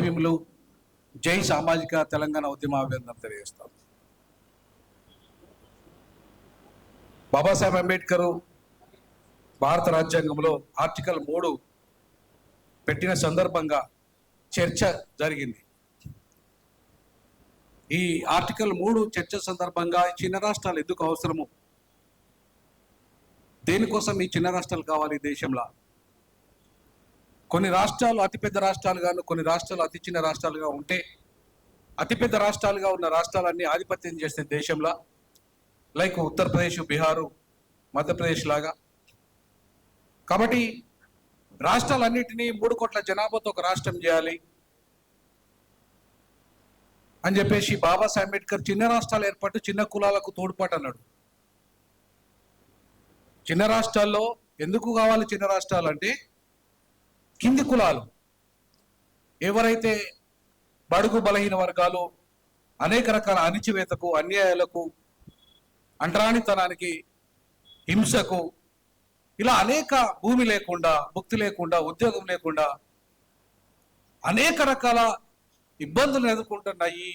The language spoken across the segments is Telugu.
భీములు, జై సామాజిక తెలంగాణ ఉద్యమ అభినందన తెలియజేస్తాం. బాబాసాహెబ్ అంబేద్కర్ భారత రాజ్యాంగంలో ఆర్టికల్ 3 పెట్టిన సందర్భంగా చర్చ జరిగింది. ఈ ఆర్టికల్ 3 చర్చ సందర్భంగా చిన్న రాష్ట్రాలు ఎందుకు అవసరము, దేనికోసం ఈ చిన్న రాష్ట్రాలు కావాలి దేశంలో? కొన్ని రాష్ట్రాలు అతిపెద్ద రాష్ట్రాలుగాను, కొన్ని రాష్ట్రాలు అతి చిన్న రాష్ట్రాలుగా ఉంటే, అతిపెద్ద రాష్ట్రాలుగా ఉన్న రాష్ట్రాలన్నీ ఆధిపత్యం చేసే దేశంలో, లైక్ ఉత్తరప్రదేశ్, బీహారు, మధ్యప్రదేశ్ లాగా. కాబట్టి రాష్ట్రాలన్నింటినీ 3 కోట్ల జనాభాతో ఒక రాష్ట్రం చేయాలి అని చెప్పేసి బాబాసాహెబ్ అంబేద్కర్ చిన్న రాష్ట్రాలు ఏర్పాటు, చిన్న కులాలకు తోడ్పాటు అన్నాడు. చిన్న రాష్ట్రాల్లో ఎందుకు కావాలి చిన్న రాష్ట్రాలు అంటే, కింది కులాలు ఎవరైతే బడుగు బలహీన వర్గాలు అనేక రకాల అణిచివేతకు, అన్యాయాలకు, అంటరానితనానికి, హింసకు, ఇలా అనేక భూమి లేకుండా, భుక్తి లేకుండా, ఉద్యోగం లేకుండా అనేక రకాల ఇబ్బందులు ఎదుర్కొంటున్న ఈ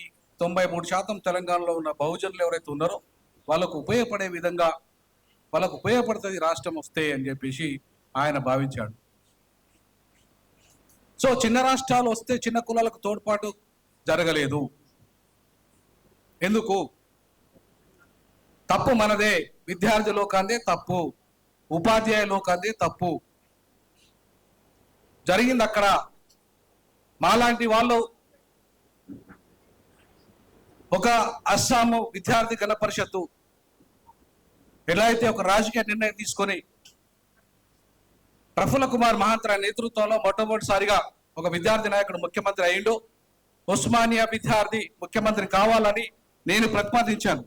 93% తెలంగాణలో ఉన్న బహుజనులు ఎవరైతే ఉన్నారో వాళ్ళకు ఉపయోగపడే విధంగా, వాళ్ళకు ఉపయోగపడుతుంది రాష్ట్రం వస్తే అని చెప్పేసి ఆయన భావించాడు. సో చిన్న రాష్ట్రాలు వస్తే చిన్న కులాలకు తోడ్పాటు జరగలేదు. ఎందుకు? తప్పు మనదే, విద్యార్థి లోకాందే తప్పు, ఉపాధ్యాయ లోకాందే తప్పు. జరిగింది అక్కడ. మాలాంటి వాళ్ళు ఒక అస్సాము విద్యార్థి గణ పరిషత్తు ఎలా అయితే ఒక రాజకీయ నిర్ణయం తీసుకొని ప్రఫుల్ల కుమార్ మహాంత్ర నేతృత్వంలో మొట్టమొదటిసారిగా ఒక విద్యార్థి నాయకుడు ముఖ్యమంత్రి అయ్యిండు. ఉస్మానియా విద్యార్థి ముఖ్యమంత్రి కావాలని నేను ప్రతిపాదించాను.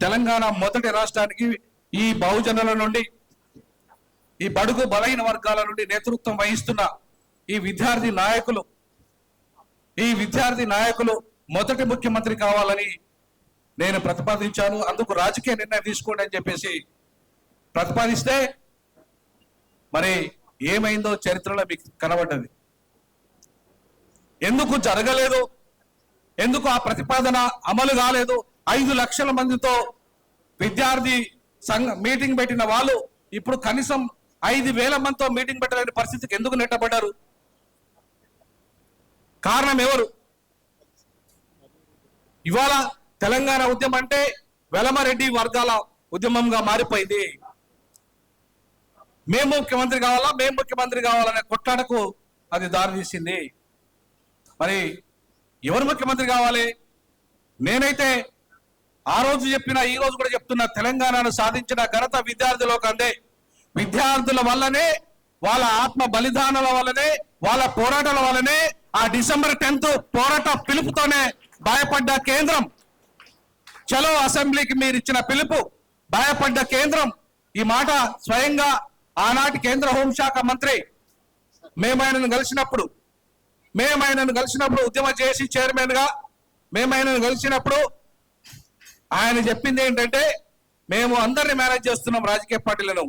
తెలంగాణ మొదటి రాష్ట్రానికి ఈ బహుజనుల నుండి, ఈ బడుగు బలహీన వర్గాల నుండి నేతృత్వం వహిస్తున్న ఈ విద్యార్థి నాయకులు మొదటి ముఖ్యమంత్రి కావాలని నేను ప్రతిపాదించాను. అందుకు రాజకీయ నిర్ణయం తీసుకోండి అని చెప్పేసి ప్రతిపాదిస్తే మరి ఏమైందో చరిత్రలో మీకు కనబడ్డది. ఎందుకు జరగలేదు, ఎందుకు ఆ ప్రతిపాదన అమలు కాలేదు? 5 లక్షల మందితో విద్యార్థి సంఘ మీటింగ్ పెట్టిన వాళ్ళు ఇప్పుడు కనీసం 5,000 మందితో మీటింగ్ పెట్టలేని పరిస్థితికి ఎందుకు నెట్టబడ్డారు? కారణం ఎవరు? ఇవాళ తెలంగాణ ఉద్యమం అంటే వెలమరెడ్డి వర్గాల ఉద్యమంగా మారిపోయింది. మేము ముఖ్యమంత్రి కావాలనే కొట్లాటకు అది దారితీసింది. మరి ఎవరు ముఖ్యమంత్రి కావాలి? నేనైతే ఆ రోజు చెప్పిన, ఈ రోజు కూడా చెప్తున్నా, తెలంగాణను సాధించిన ఘనత విద్యార్థులకు అందే. విద్యార్థుల వల్లనే, వాళ్ళ ఆత్మ బలిదానాల వల్లనే, వాళ్ళ పోరాటాల వల్లనే, ఆ డిసెంబర్ 10th పోరాట పిలుపుతోనే భయపడ్డ కేంద్రం, చలో అసెంబ్లీకి మీరు ఇచ్చిన పిలుపు, భయపడ్డ కేంద్రం. ఈ మాట స్వయంగా ఆనాటి కేంద్ర హోంశాఖ మంత్రి మేము ఆయనను కలిసినప్పుడు ఉద్యమ జేఏసీ చైర్మన్ గా కలిసినప్పుడు ఆయన చెప్పింది ఏంటంటే, మేము అందరినీ మేనేజ్ చేస్తున్నాం రాజకీయ పార్టీలను.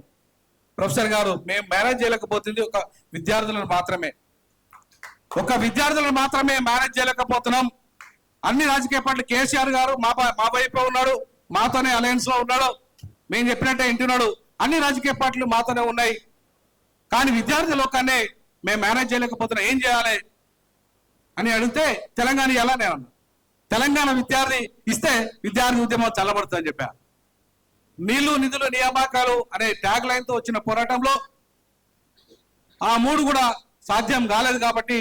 ప్రొఫెసర్ గారు, మేము మేనేజ్ చేయలేకపోతుంది ఒక విద్యార్థులను మాత్రమే మేనేజ్ చేయలేకపోతున్నాం. అన్ని రాజకీయ పార్టీలు, కేసీఆర్ గారు మా వైపు ఉన్నాడు, మాతోనే అలయన్స్ లో ఉన్నాడు, మేము చెప్పినట్టే వింటున్నాడు. అన్ని రాజకీయ పార్టీలు మాతోనే ఉన్నాయి. కానీ విద్యార్థి లోకాన్ని మేము మేనేజ్ చేయలేకపోతున్నాం, ఏం చేయాలి అని అడిగితే, తెలంగాణ ఎలా నేను అన్నా. తెలంగాణ విద్యార్థి ఇస్తే విద్యార్థి ఉద్యమం చల్లబడుతుందని చెప్పా. నీళ్లు, నిధులు, నియామకాలు అనే ట్యాగ్ లైన్తో వచ్చిన పోరాటంలో ఆ 3 కూడా సాధ్యం కాలేదు. కాబట్టి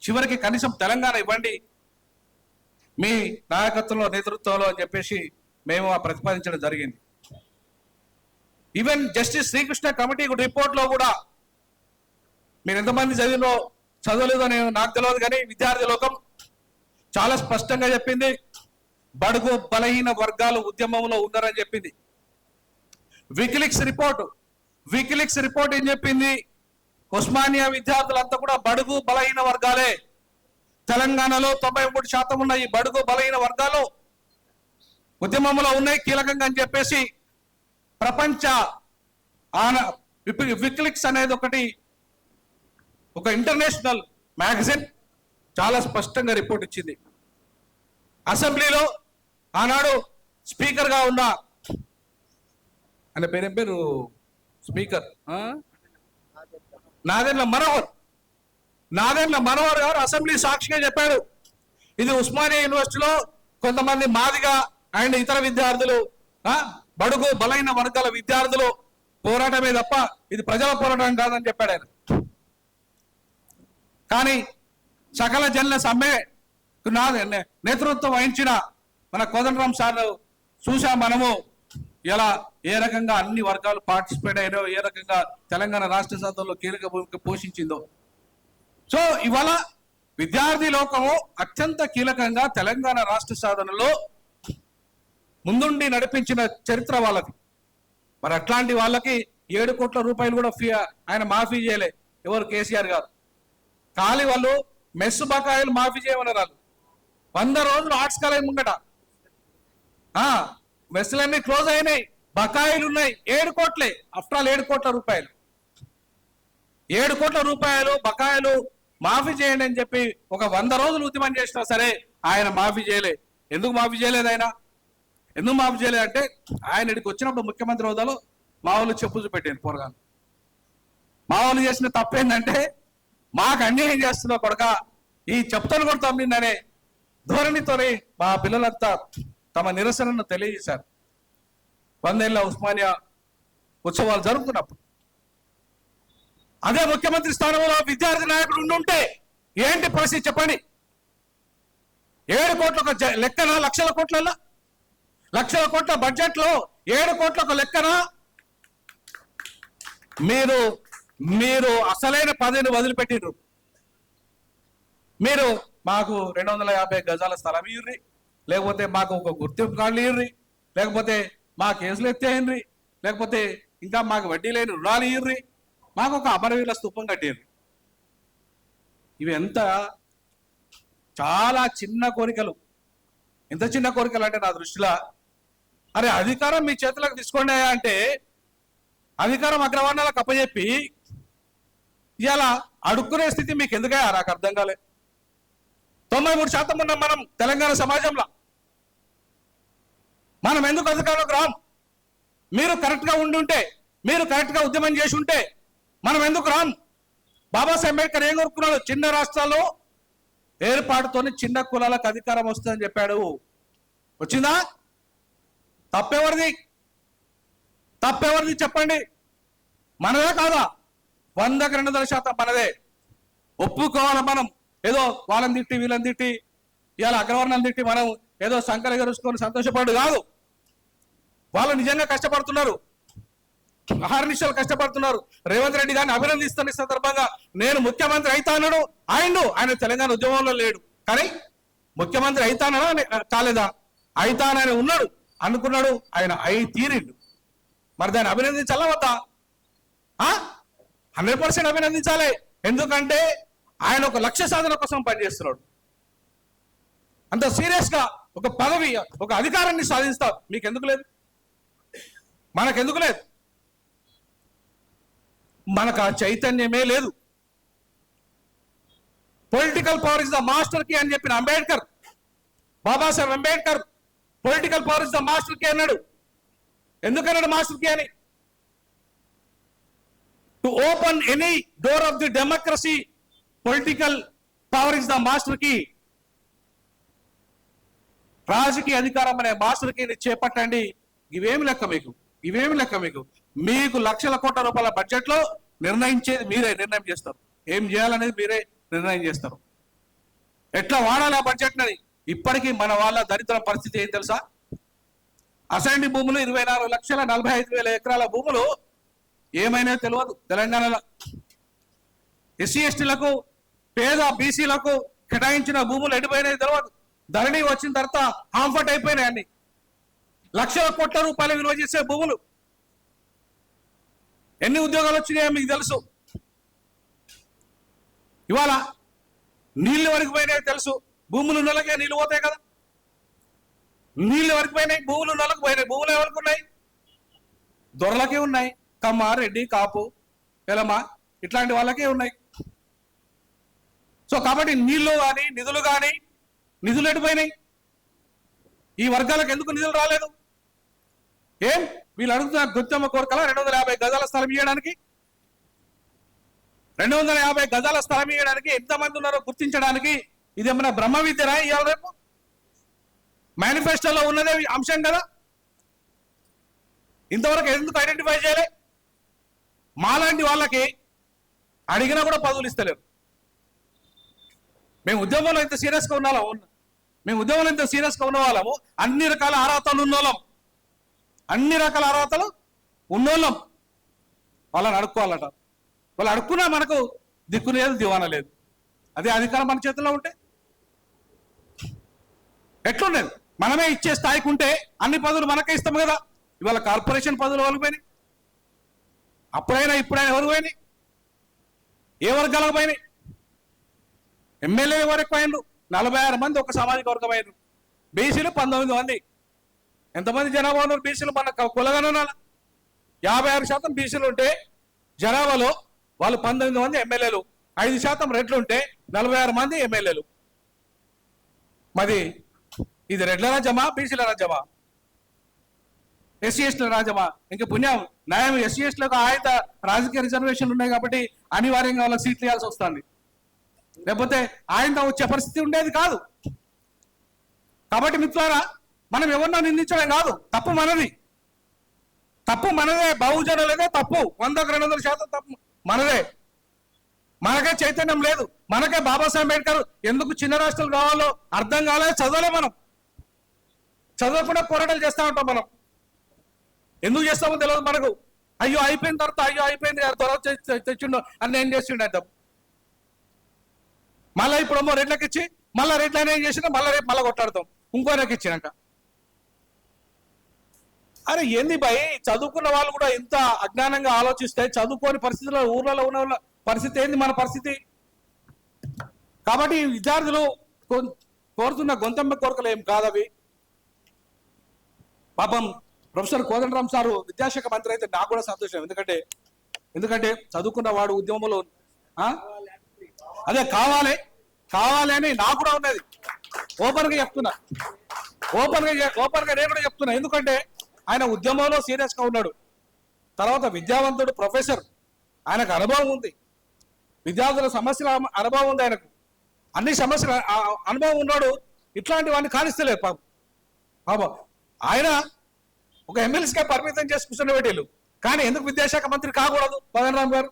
చివరికి కనీసం తెలంగాణ ఇవ్వండి మీ నాయకత్వంలో, నేతృత్వంలో అని చెప్పేసి మేము ప్రతిపాదించడం జరిగింది. ఈవెన్ జస్టిస్ శ్రీకృష్ణ కమిటీ రిపోర్ట్లో కూడా, మీరు ఎంతమంది చదవలేదో నాకు తెలియదు, కానీ విద్యార్థి లోకం చాలా స్పష్టంగా చెప్పింది, బడుగు బలహీన వర్గాలు ఉద్యమంలో ఉన్నారని చెప్పింది. వికిలీక్స్ రిపోర్ట్ ఏం చెప్పింది? ఉస్మానియా విద్యార్థులంతా కూడా బడుగు బలహీన వర్గాలే. తెలంగాణలో 93% ఉన్న ఈ బడుగు బలహీన వర్గాలు ఉద్యమంలో ఉన్నాయి కీలకంగా అని చెప్పేసి ప్రపంచ వికిలీక్స్ అనేది ఒక ఇంటర్నేషనల్ మ్యాగజైన్ చాలా స్పష్టంగా రిపోర్ట్ ఇచ్చింది. అసెంబ్లీలో ఆనాడు స్పీకర్గా ఉన్న ఆయన పేరు స్పీకర్ నాదెండ్ల మనోహర్ గారు అసెంబ్లీ సాక్షిగా చెప్పాడు, ఇది ఉస్మానియా యూనివర్సిటీలో కొంతమంది మాదిగా అండ్ ఇతర విద్యార్థులు, బడుగు బలైన వర్గాల విద్యార్థులు పోరాటమే తప్ప ఇది ప్రజల పోరాటం కాదని చెప్పాడు ఆయన. కానీ సకల జనుల సమ్మె నేతృత్వం వహించిన మన కోదండరాం సార్ చూసా మనము ఎలా ఏ రకంగా అన్ని వర్గాలు పార్టిసిపేట్ అయ్యారో, ఏ రకంగా తెలంగాణ రాష్ట్ర సాధనలో కీలక భూమిక పోషించిందో. సో ఇవాళ విద్యార్థి లోకము అత్యంత కీలకంగా తెలంగాణ రాష్ట్ర సాధనలో ముందుండి నడిపించిన చరిత్ర వాళ్ళది. మరి అట్లాంటి వాళ్ళకి 7 కోట్ల రూపాయలు కూడా ఆయన మాఫీ చేయలే. ఎవరు? కేసీఆర్ గారు. ఖాళీ వాళ్ళు మెస్సు బకాయిలు మాఫీ చేయమన్నారు. 100 రోజులు ఆర్ట్స్ కాలేజ్ ముంగట మెస్సులన్నీ క్లోజ్ అయినాయి, బకాయిలు ఉన్నాయి 7 కోట్లే. ఆఫ్టర్ ఆల్ 7 కోట్ల రూపాయలు, 7 కోట్ల రూపాయలు బకాయిలు మాఫీ చేయండి అని చెప్పి ఒక 100 రోజులు ఉద్యమం చేసినా సరే ఆయన మాఫీ చేయలే. ఎందుకు మాఫీ చేయలేదు ఆయన? ఎందుకు మాఫీ చేయలేదు అంటే ఆయన ఇక్కడికి వచ్చినప్పుడు ముఖ్యమంత్రి హోదాలో మా వాళ్ళు చెప్పు చూపెట్టాను పోరగాను. మా వాళ్ళు చేసిన తప్పేందంటే మాకు అన్యాయం చేస్తున్నా కొడక ఈ చెప్తాను కూడా తమ్మిందనే ధోరణితోనే మా పిల్లలంతా తమ నిరసనను తెలియజేశారు. 100 ఏళ్ల ఉస్మానియా ఉత్సవాలు జరుగుతున్నప్పుడు అదే ముఖ్యమంత్రి స్థానంలో విద్యార్థి నాయకుడు ఉండుంటే ఏంటి పరిస్థితి చెప్పండి? 7 కోట్ల ఒక లెక్కన, లక్షల కోట్ల బడ్జెట్ లో 7 కోట్ల ఒక లెక్కన మీరు అసలైన పదవిని వదిలిపెట్టిండ్రు. మీరు మాకు 250 గజాల స్థలం ఇయ్యుర్రి, లేకపోతే మాకు ఒక గుర్తింపు కార్డులు ఇయ్యుర్రి, లేకపోతే మా కేసులు ఎత్తేయండి, లేకపోతే ఇంకా మాకు వడ్డీ లేని రుణాలు ఇయ్యుర్రి, మాకు ఒక అమరవీరుల స్తూపం కట్టిండ్రు. ఇవి చాలా చిన్న కోరికలు. ఎంత చిన్న కోరికలు అంటే నా దృష్టిలో, అరే అధికారం మీ చేతులకు తీసుకోండి అంటే అధికారం అగ్రవర్ణాలకు అప్పచెప్పి ఇలా అడుక్కునే స్థితి మీకు ఎందుకయ్యా? నాకు అర్థం కాలే. 93% ఉన్నాం మనం తెలంగాణ సమాజంలో. మనం ఎందుకు అధికారంలోకి రాం? మీరు కరెక్ట్గా ఉండుంటే, మీరు కరెక్ట్గా ఉద్యమం చేసి ఉంటే మనం ఎందుకు రాం? బాబాసాహెబ్ అంబేద్కర్ ఏం కోరుకున్నాడు? చిన్న రాష్ట్రాల్లో ఏర్పాటుతోనే చిన్న కులాలకు అధికారం వస్తుందని చెప్పాడు. వచ్చిందా? తప్పెవరిది చెప్పండి? మనదే కాదా? 100కి 200% మనదే. ఒప్పుకోవాలి మనం. ఏదో వాళ్ళని తిట్టి వీళ్ళని తిట్టి ఇవాళ అగ్రవర్ణాలను తిట్టి మనం ఏదో సంకలు ఎగరుచుకొని సంతోషపడు కాదు. వాళ్ళు నిజంగా కష్టపడుతున్నారు, అహర్నిశలు కష్టపడుతున్నారు. రేవంత్ రెడ్డి గారిని అభినందిస్తున్న సందర్భంగా నేను ముఖ్యమంత్రి అయితానడు ఆయన తెలంగాణ ఉద్యమంలో లేడు, కానీ ముఖ్యమంత్రి అయితానడా కాలేదా? అయితానని ఉన్నాడు, అనుకున్నాడు, ఆయన అయి తీరిండు. మరి దాన్ని అభినందించాలా వద్దా? 100% అభినందించాలి. ఎందుకంటే ఆయన ఒక లక్ష్య సాధన కోసం పనిచేస్తున్నాడు. అంత సీరియస్ గా ఒక పదవి, ఒక అధికారాన్ని సాధిస్తా మీకెందుకు లేదు? మనకెందుకు లేదు? మనకు ఆ చైతన్యమే లేదు. Political power is the master key అని చెప్పిన Ambedkar, Babasaheb Ambedkar political power is the master key అన్నాడు. ఎందుకన్నాడు మాస్టర్ కీ అని? To open any door of the democracy political power is the master key. రాజకీయ అధికారం అనే మాస్టర్ కీని చేపట్టండి. ఇవేమి లెక్క మీకు? మీకు లక్షల కోట్ల రూపాయల బడ్జెట్ లో నిర్ణయించేది మీరే, నిర్ణయం చేస్తారు. ఏం చేయాలనేది మీరే నిర్ణయం చేస్తారు. ఎట్లా వాడాలి ఆ బడ్జెట్ అని. ఇప్పటికీ మన వాళ్ళ దరిద్ర పరిస్థితి ఏం తెలుసా? అసైన్డ్ భూములు 24,45,000 ఎకరాల భూములు ఏమైనా తెలియదు తెలంగాణలో. ఎస్సీ ఎస్టీలకు, పేద బీసీలకు కేటాయించిన భూములు ఎడిపోయినాయి తెలియదు. ధరణి వచ్చిన తర్వాత హాంఫర్ట్ అయిపోయినాయి. అన్ని లక్షల కోట్ల రూపాయలు విలువ చేసే భూములు. ఎన్ని ఉద్యోగాలు వచ్చినాయో మీకు తెలుసు. ఇవాళ నీళ్లు వరకు పోయినాయి తెలుసు. భూములు నెలకే నీళ్లు పోతాయి కదా. నీళ్లు వరకు పోయినాయి, భూములు నెలకు పోయినాయి. భూములు ఎవరికి ఉన్నాయి? దొరలకే ఉన్నాయి. కమ్మ, రెడ్డి, కాపు, ఎలమ ఇట్లాంటి వాళ్ళకే ఉన్నాయి. సో కాబట్టి నీళ్లు కానీ నిధులు కానీ నిధులు ఎడిపోయినాయి. ఈ వర్గాలకు ఎందుకు నిధులు రాలేదు? ఏం వీళ్ళు అడుగుతున్నారు గుత్తమ్మ కోరికల 250 గజాల స్థలం ఇవ్వడానికి. 250 గజాల స్థలం ఇవ్వడానికి ఎంతమంది ఉన్నారో గుర్తించడానికి ఇదేమన్నా బ్రహ్మ విద్యరా? ఇవాళ రేపు మేనిఫెస్టోలో ఉన్నదే అంశం కదా. ఇంతవరకు ఎందుకు ఐడెంటిఫై చేయలే? మాలాంటి వాళ్ళకి అడిగినా కూడా పదవులు ఇస్తలేరు. మేము ఉద్యమంలో ఇంత సీరియస్గా ఉన్న వాళ్ళము అన్ని రకాల అర్హతలు ఉన్నోళ్ళం వాళ్ళని అడుక్కోవాలట. వాళ్ళు అడుక్కున్నా మనకు దిక్కు లేదు, దివానా లేదు. అదే అధికారం మన చేతుల్లో ఉంటే ఎట్లుండేది? మనమే ఇచ్చే స్థాయికి ఉంటే అన్ని పదవులు మనకే ఇస్తాం కదా. ఇవాళ కార్పొరేషన్ పదవులు ఎవరికి పోయినాయి? అప్పుడైనా ఇప్పుడైనా ఎవరు పోయినాయి? ఏ వర్గాలకు పోయినాయి? ఎమ్మెల్యే ఎవరు ఎక్కువైండు? 46 మంది ఒక సామాజిక వర్గం అయినారు. బీసీలు 19 మంది. ఎంతమంది జనాభా ఉన్నారు బీసీలు? మన కులగణన 56% బీసీలు ఉంటే జనాభాలో వాళ్ళు 19 మంది ఎమ్మెల్యేలు, 5% రెడ్లు ఉంటే 46 మంది ఎమ్మెల్యేలు. మరి ఇది రెడ్ల రాజ్యమా, బీసీల రాజ్యమా, ఎస్సీ ఎస్టీల రాజ్యమా? ఇంకా పుణ్యం న్యాయం ఎస్సీ ఎస్టీలకు ఆయన రాజకీయ రిజర్వేషన్లు ఉన్నాయి కాబట్టి అనివార్యంగా వాళ్ళకి సీట్లు ఇవ్వాల్సి వస్తుంది. లేకపోతే ఆయనతో వచ్చే పరిస్థితి ఉండేది కాదు. కాబట్టి మిత్రులారా, మనం ఎవరినో నిందించడం కాదు, తప్పు మనదే. బహుజనులదే తప్పు, 100-200% తప్పు మనదే. మనకే చైతన్యం లేదు. మనకే బాబాసాహెబ్ అంబేద్కర్ ఎందుకు చిన్న రాష్ట్రాలు కావాలో అర్థం కాలేదు. చదవలే. మనం చదవకుండా పోరాటాలు చేస్తూ ఉంటాం. మనం ఎందుకు చేస్తామో తెలియదు మనకు. అయ్యో అయిపోయిన తర్వాత అయిపోయింది తర్వాత తెచ్చిండో అని ఏం చేసిండు అర్థం. మళ్ళీ ఇప్పుడేమో రెడ్లకి ఇచ్చి మళ్ళీ రెడ్లైనా ఏం చేసినా మళ్ళీ రేపు మళ్ళీ కొట్టాడతాం ఇంకోరికి ఇచ్చినాక. అరే ఏంది భయ్, చదువుకున్న వాళ్ళు కూడా ఇంత అజ్ఞానంగా ఆలోచిస్తే చదువుకోని పరిస్థితుల్లో ఊర్లలో ఉన్న వాళ్ళ పరిస్థితి ఏంది, మన పరిస్థితి? కాబట్టి విద్యార్థులు కోరుతున్న గొంతెమ్మ కోరికలు ఏం కాదవి. పాపం ప్రొఫెసర్ కోదండరామ్ సారు విద్యాశాఖ మంత్రి అయితే నాకు కూడా సంతోషం. ఎందుకంటే చదువుకున్న వాడు ఉద్యమంలో అదే కావాలి అని నాకు కూడా ఉన్నది. ఓపెన్ గా నేను కూడా చెప్తున్నా. ఎందుకంటే ఆయన ఉద్యమంలో సీరియస్ గా ఉన్నాడు. తర్వాత విద్యావంతుడు, ప్రొఫెసర్, ఆయనకు అనుభవం ఉంది. విద్యార్థుల సమస్యల అనుభవం ఉంది. ఆయనకు అన్ని సమస్యల అనుభవం ఉన్నాడు. ఇట్లాంటి వాడిని కానిస్తలేదు పాపం. ఆయన ఒక ఎమ్మెల్సీగా పరిమితం చేసి కూర్చున్న వీళ్ళు. కానీ ఎందుకు విద్యాశాఖ మంత్రి కాకూడదు? కోదండరామ్ గారు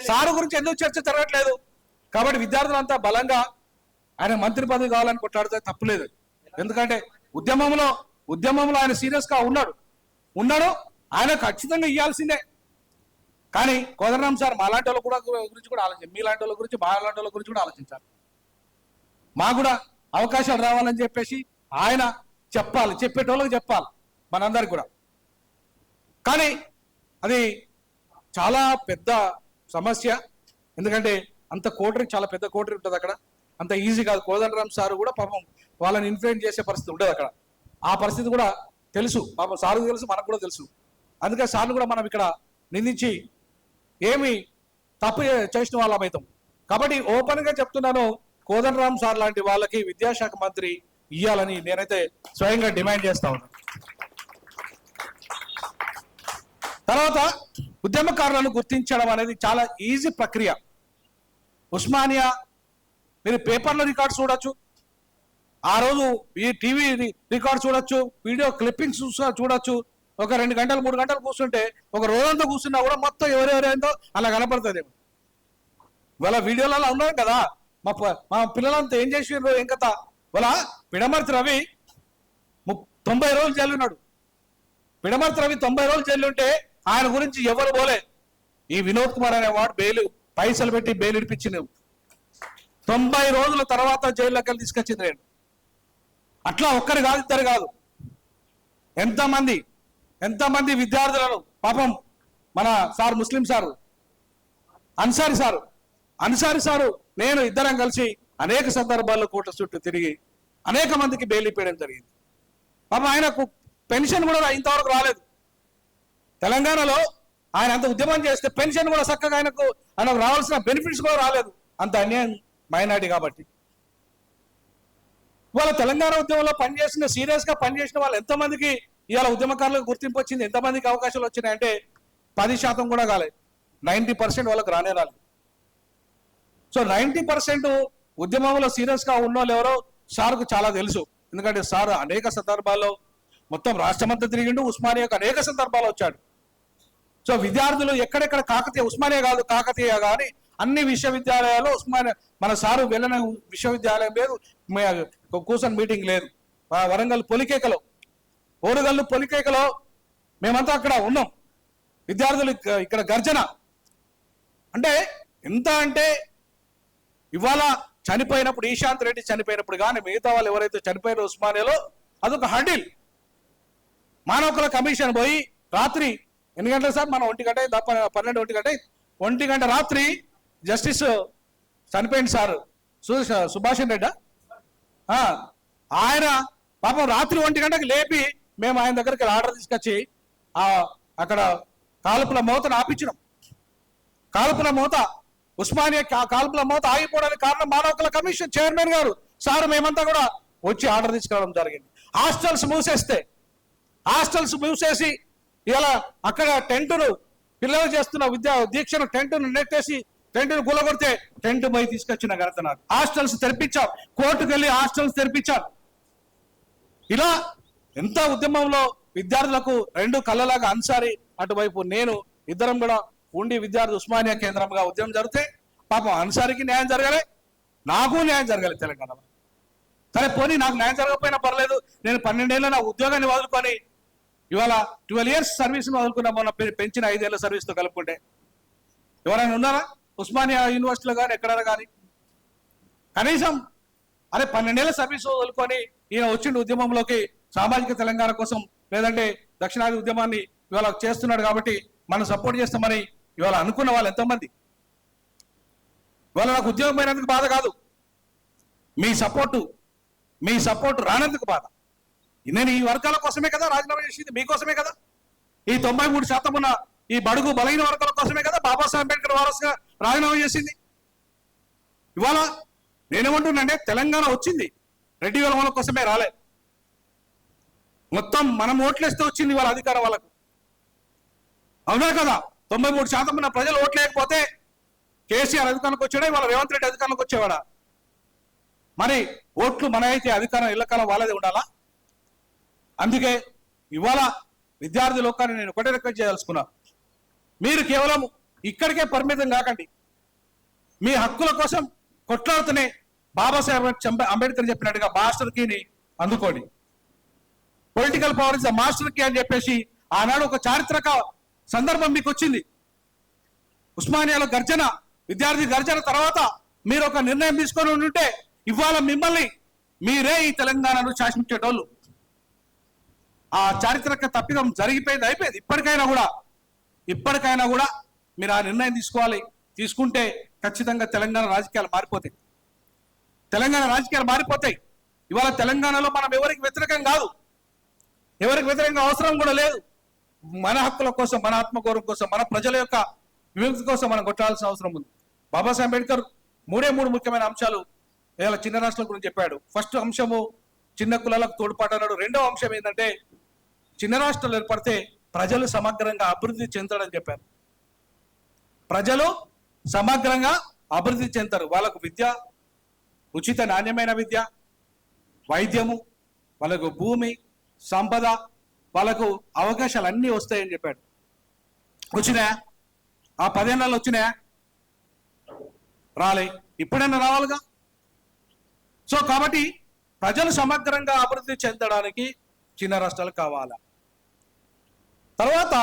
సారు గురించి ఎందుకు చర్చ జరగట్లేదు? కాబట్టి విద్యార్థులంతా బలంగా ఆయన మంత్రి పదవి కావాలని కొట్లాడితే తప్పులేదు. ఎందుకంటే ఉద్యమంలో ఆయన సీరియస్ గా ఉన్నాడు. ఆయన ఖచ్చితంగా ఇవ్వాల్సిందే. కానీ కోదండరామ్ సార్ మాలాంటి వాళ్ళ గురించి కూడా ఆలోచించాలి. మీలాంటి వాళ్ళ గురించి, మాలాంటి వాళ్ళ గురించి కూడా ఆలోచించాలి. మాకు కూడా అవకాశాలు రావాలని చెప్పేసి ఆయన చెప్పేటోళ్ళకి చెప్పాలి మనందరికి కూడా. కానీ అది చాలా పెద్ద సమస్య. ఎందుకంటే అంత కోటరీ, చాలా పెద్ద కోటరీ ఉంటుంది అక్కడ. అంత ఈజీ కాదు. కోదండరామ్ సార్ కూడా పాపం వాళ్ళని ఇన్ఫ్లుయెన్స్ చేసే పరిస్థితి ఉండదు అక్కడ. ఆ పరిస్థితి కూడా తెలుసు పాపం సార్కు తెలుసు, మనకు కూడా తెలుసు. అందుకే సార్లు కూడా మనం ఇక్కడ నిందించి ఏమి తప్పు చేసిన వాళ్ళం అవుతాం. కాబట్టి ఓపెన్ గా చెప్తున్నాను, కోదండరామ్ సార్ లాంటి వాళ్ళకి విద్యాశాఖ మంత్రి ఇవ్వాలని నేనైతే స్వయంగా డిమాండ్ చేస్తా ఉన్నాను. తర్వాత ఉద్యమకారులను గుర్తించడం అనేది చాలా ఈజీ ప్రక్రియ. ఉస్మానియా మీరు పేపర్లో రికార్డ్స్ చూడొచ్చు, ఆ రోజు ఈ టీవీ రికార్డ్ చూడొచ్చు, వీడియో క్లిప్పింగ్స్ చూడొచ్చు. ఒక 2 గంటలు 3 గంటలు కూర్చుంటే ఒక రోజంతా కూర్చున్నా కూడా మొత్తం ఎవరెవరేందో అలా కనపడుతుంది. ఇవాళ వీడియోలలో ఉన్నాం కదా, మా పిల్లలంతా ఏం చేసిండ్రు, ఏం కథ. ఇవాళ పిడమర్తి రవి 90 రోజులు జైలు ఉన్నాడు. పిడమర్తి రవి 90 రోజులు జైలు ఉంటే ఆయన గురించి ఎవరు పోలే. ఈ వినోద్ కుమార్ అనేవాడు పైసలు పెట్టి బెయిల్ ఇడిపించింది. 90 రోజుల తర్వాత జైల్లోకి వెళ్ళి తీసుకొచ్చింది నేను. అట్లా ఒక్కరు కాదు, ఇద్దరు కాదు, ఎంతమంది విద్యార్థులను పాపం మన సార్, ముస్లిం సారు, అన్సారీ సారు నేను ఇద్దరం కలిసి అనేక సందర్భాల్లో కోర్టుల చుట్టూ తిరిగి అనేక మందికి బెయిల్ ఇప్పించడం జరిగింది. పాపం ఆయనకు పెన్షన్ కూడా ఇంతవరకు రాలేదు. తెలంగాణలో ఆయన అంత ఉద్యమం చేస్తే పెన్షన్ కూడా చక్కగా ఆయనకు రావాల్సిన బెనిఫిట్స్ కూడా రాలేదు, అంత అన్యాయం మైనార్టీ కాబట్టి. ఇవాళ తెలంగాణ ఉద్యమంలో పనిచేసిన సీరియస్ గా పనిచేసిన వాళ్ళు ఎంతమందికి ఇవాళ ఉద్యమకారులకు గుర్తింపు వచ్చింది, ఎంతమందికి అవకాశాలు వచ్చినాయంటే 10% కూడా కాలేదు. 90% వాళ్ళకి రానే రాలేదు. సో 90% ఉద్యమంలో సీరియస్ గా ఉన్న వాళ్ళు ఎవరో సార్కు చాలా తెలుసు. ఎందుకంటే సార్ అనేక సందర్భాల్లో మొత్తం రాష్ట్రమంతా తిరిగిండు, ఉస్మానియాకు అనేక సందర్భాలు వచ్చాడు. సో విద్యార్థులు ఎక్కడెక్కడ కాకతీయ, ఉస్మానియా కాదు కాకతీయ కానీ అన్ని విశ్వవిద్యాలయాల్లో ఉస్మానియా మన సారు వెళ్ళిన విశ్వవిద్యాలయం లేదు, కూర్చొని మీటింగ్ లేదు. వరంగల్ పొలికేకలో, ఓరుగల్లు పొలికేకలో మేమంతా అక్కడ ఉన్నాం. విద్యార్థులు ఇక్కడ గర్జన అంటే ఎంత అంటే ఇవాళ చనిపోయినప్పుడు ఈశాంత్ రెడ్డి చనిపోయినప్పుడు కానీ మిగతా వాళ్ళు ఎవరైతే చనిపోయారో ఉస్మానియాలో అదొక హడిల్. మానవ హక్కుల కమిషన్ పోయి రాత్రి ఎన్ని గంటలు సార్, మనం 1 గంట 12 1 గంట రాత్రి జస్టిస్ చనిపోయింది సార్ సుభాషణ్ రెడ్డి, ఆయన పాపం రాత్రి 1 గంటకు లేపి మేము ఆయన దగ్గరికి ఆర్డర్ తీసుకొచ్చి అక్కడ కాల్పుల మోతను ఆపించినాం. కాల్పుల మోత ఉస్మానియా కాల్పుల మోత ఆగిపోవడానికి కారణం మానవ హక్కుల కమిషన్ చైర్మన్ గారు సార్ మేమంతా కూడా వచ్చి ఆర్డర్ తీసుకురావడం జరిగింది. హాస్టల్స్ మూసేసి ఇలా అక్కడ టెంటును పిల్లలు చేస్తున్న దీక్షను టెంటును నెట్టేసి టెంటును కూలగొడితే టెంట్ పోయి తీసుకొచ్చిన ఘనత నాకు. హాస్టల్స్ తెరిపించాం, కోర్టుకు వెళ్ళి హాస్టల్స్ తెరిపించాం. ఇలా ఎంత ఉద్యమంలో విద్యార్థులకు 2 కళ్ళలాగా అన్సారి అటువైపు నేను ఇద్దరం కూడా ఉండి విద్యార్థి ఉస్మానియా కేంద్రంగా ఉద్యమం జరిగితే పాపం అన్సారికి న్యాయం జరగాలి, నాకు న్యాయం జరగాలి తెలంగాణలో. సరే పోనీ నాకు న్యాయం జరగకపోయినా పర్లేదు, నేను 12 ఏళ్ళ నా ఉద్యోగాన్ని వదులుకొని ఇవాళ 12 years సర్వీస్ను వదులుకున్నా, మొన్న పెంచిన 5 ఏళ్ల సర్వీస్తో కలుపుకుంటే ఎవరైనా ఉన్నారా ఉస్మానియా యూనివర్సిటీలో కానీ ఎక్కడైనా కానీ? కనీసం అరే 12 ఏళ్ల సర్వీస్ వదులుకొని ఈయన వచ్చిండు ఉద్యమంలోకి సామాజిక తెలంగాణ కోసం, లేదంటే దక్షిణాది ఉద్యమాన్ని ఇవాళ చేస్తున్నాడు కాబట్టి మనం సపోర్ట్ చేస్తామని ఇవాళ అనుకున్న వాళ్ళు ఎంతమంది? ఇవాళ నాకు ఉద్యోగం పోయినందుకు బాధ కాదు, మీ సపోర్టు రానందుకు బాధ. నేను ఈ వర్గాల కోసమే కదా రాజీనామా చేసింది, మీకోసమే కదా. ఈ 93% ఉన్న ఈ బడుగు బలహీన వర్గాల కోసమే కదా బాబాసాహెబ్ అంబేద్కర్ వారసుగా రాజీనామా చేసింది. ఇవాళ నేనేమంటున్నానంటే తెలంగాణ వచ్చింది రెడ్డి వాళ్ళ కోసమే రాలే, మొత్తం మనం ఓట్లేస్తే వచ్చింది ఇవాళ అధికారం వాళ్ళకు. అవునా కదా? 93% ఉన్న ప్రజలు ఓట్లేకపోతే కేసీఆర్ అధికారంలోకి వచ్చాడా, ఇవాళ రేవంత్ రెడ్డి అధికారంలోకి వచ్చేవాడా? మరి ఓట్లు మన అయితే అధికారం ఇళ్ళకాలం వాళ్ళదే ఉండాలా? అందుకే ఇవాళ విద్యార్థి లోకాన్ని నేను ఒకటే రిక్వెస్ట్ చేయదలుచుకున్నా, మీరు కేవలం ఇక్కడికే పరిమితం కాకండి, మీ హక్కుల కోసం కొట్లాడుతూనే బాబాసాహెబ్ అంబేద్కర్ చెప్పినట్టుగా మాస్టర్ కీని అందుకోండి. Political power is the master key అని చెప్పేసి ఆనాడు ఒక చారిత్రక సందర్భం మీకు వచ్చింది. ఉస్మానియాలో గర్జన, విద్యార్థి గర్జన తర్వాత మీరు ఒక నిర్ణయం తీసుకొని ఉంటే ఇవాళ మిమ్మల్ని మీరే ఈ తెలంగాణను శాసించేటోళ్ళు. ఆ చారిత్రక తప్పిదం జరిగిపోయింది, అయిపోయింది. ఇప్పటికైనా కూడా మీరు ఆ నిర్ణయం తీసుకోవాలి. తీసుకుంటే ఖచ్చితంగా తెలంగాణ రాజకీయాలు మారిపోతాయి. ఇవాళ తెలంగాణలో మనం ఎవరికి వ్యతిరేకం కాదు, ఎవరికి వ్యతిరేకంగా అవసరం కూడా లేదు. మన హక్కుల కోసం, మన ఆత్మగౌరవం కోసం, మన ప్రజల యొక్క విముక్తి కోసం మనం కొట్టాల్సిన అవసరం ఉంది. బాబాసాహెబ్ అంబేద్కర్ 3 ముఖ్యమైన అంశాలు ఇవాళ చిన్న రాష్ట్రాల గురించి చెప్పాడు. ఫస్ట్ అంశము చిన్న కులాలకు తోడ్పాటు అన్నాడు. రెండవ అంశం ఏంటంటే చిన్న రాష్ట్రాలు ఏర్పడితే ప్రజలు సమగ్రంగా అభివృద్ధి చెందుతాడని చెప్పారు. ప్రజలు సమగ్రంగా అభివృద్ధి చెందుతారు, వాళ్ళకు విద్య, ఉచిత నాణ్యమైన విద్య, వైద్యము, వాళ్ళకు భూమి, సంపద, వాళ్ళకు అవకాశాలు అన్నీ వస్తాయని చెప్పాడు. వచ్చినాయా? ఆ 10 ఏళ్ళలో వచ్చినాయా? రాలే. ఇప్పుడైనా రావాలిగా. సో కాబట్టి ప్రజలు సమగ్రంగా అభివృద్ధి చెందడానికి చిన్న రాష్ట్రాలు కావాలా. తర్వాత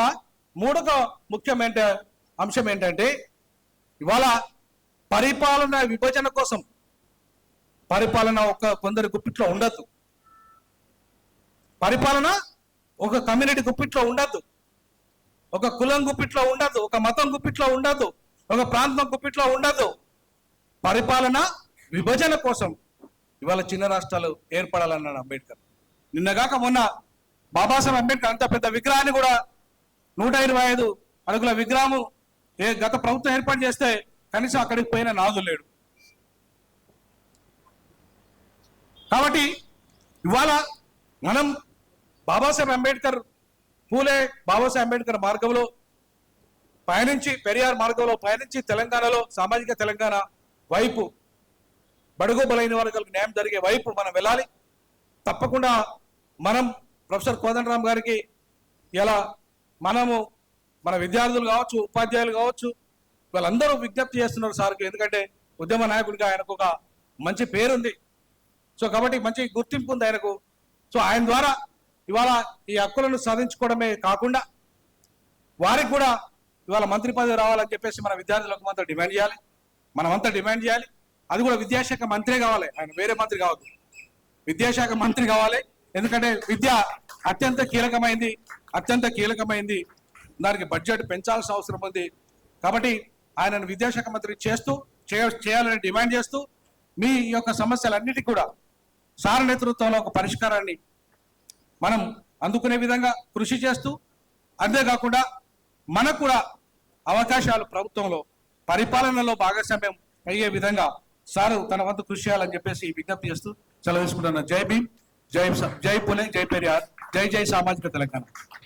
3వ ముఖ్యమైన అంశం ఏంటంటే ఇవాళ పరిపాలన విభజన కోసం, పరిపాలన కొందరి గుప్పిట్లో ఉండద్దు, పరిపాలన ఒక కమ్యూనిటీ గుప్పిట్లో ఉండద్దు, ఒక కులం గుప్పిట్లో ఉండద్దు, ఒక మతం గుప్పిట్లో ఉండద్దు, ఒక ప్రాంతం గుప్పిట్లో ఉండద్దు. పరిపాలన విభజన కోసం ఇవాళ చిన్న రాష్ట్రాలు ఏర్పడాలన్నాడు అంబేద్కర్. నిన్నగాక మొన్న బాబాసాహెబ్ అంబేద్కర్ అంత పెద్ద విగ్రహాన్ని కూడా 125 అడుగుల విగ్రహము గత ప్రభుత్వం ఏర్పాటు చేస్తే కనీసం అక్కడికి పోయిన నాదు లేడు. కాబట్టి ఇవాళ మనం బాబాసాహెబ్ అంబేద్కర్ పూలే బాబాసాహెబ్ అంబేద్కర్ మార్గంలో పయనించి, పెరియార్ మార్గంలో పయనించి తెలంగాణలో సామాజిక తెలంగాణ వైపు, బడుగు బలైన వర్గాలకు న్యాయం జరిగే వైపు మనం వెళ్ళాలి. తప్పకుండా మనం ప్రొఫెసర్ కోదండరామ్ గారికి ఇలా మనము మన విద్యార్థులు కావచ్చు, ఉపాధ్యాయులు కావచ్చు, వాళ్ళందరూ విజ్ఞప్తి చేస్తున్నారు సార్కి. ఎందుకంటే ఉద్యమ నాయకుడిగా ఆయనకు ఒక మంచి పేరుంది. సో కాబట్టి మంచి గుర్తింపు ఉంది ఆయనకు. సో ఆయన ద్వారా ఇవాళ ఈ హక్కులను సాధించుకోవడమే కాకుండా వారికి కూడా ఇవాళ మంత్రి పదవి రావాలని చెప్పేసి మన విద్యార్థులకు అంతా డిమాండ్ చేయాలి, మనమంతా డిమాండ్ చేయాలి. అది కూడా విద్యాశాఖ మంత్రే కావాలి, ఆయన వేరే మంత్రి కావద్దు, విద్యాశాఖ మంత్రి కావాలి. ఎందుకంటే విద్య అత్యంత కీలకమైంది, దానికి బడ్జెట్ పెంచాల్సిన అవసరం ఉంది. కాబట్టి ఆయనను విద్యాశాఖ మంత్రి చేయాలని డిమాండ్ చేస్తూ మీ యొక్క సమస్యలన్నిటికీ కూడా సార్ నేతృత్వంలో ఒక పరిష్కారాన్ని మనం అందుకునే విధంగా కృషి చేస్తూ, అంతేకాకుండా మనకు కూడా అవకాశాలు ప్రభుత్వంలో పరిపాలనలో భాగస్వామ్యం అయ్యే విధంగా సారు తన వంతు కృషి చేయాలని చెప్పేసి విజ్ఞప్తి చేస్తూ సెలవు తీసుకుంటున్నాను. జై భీమ్, జై పూలే, జై పెరియార్, జై సామాజిక తెలంగాణ.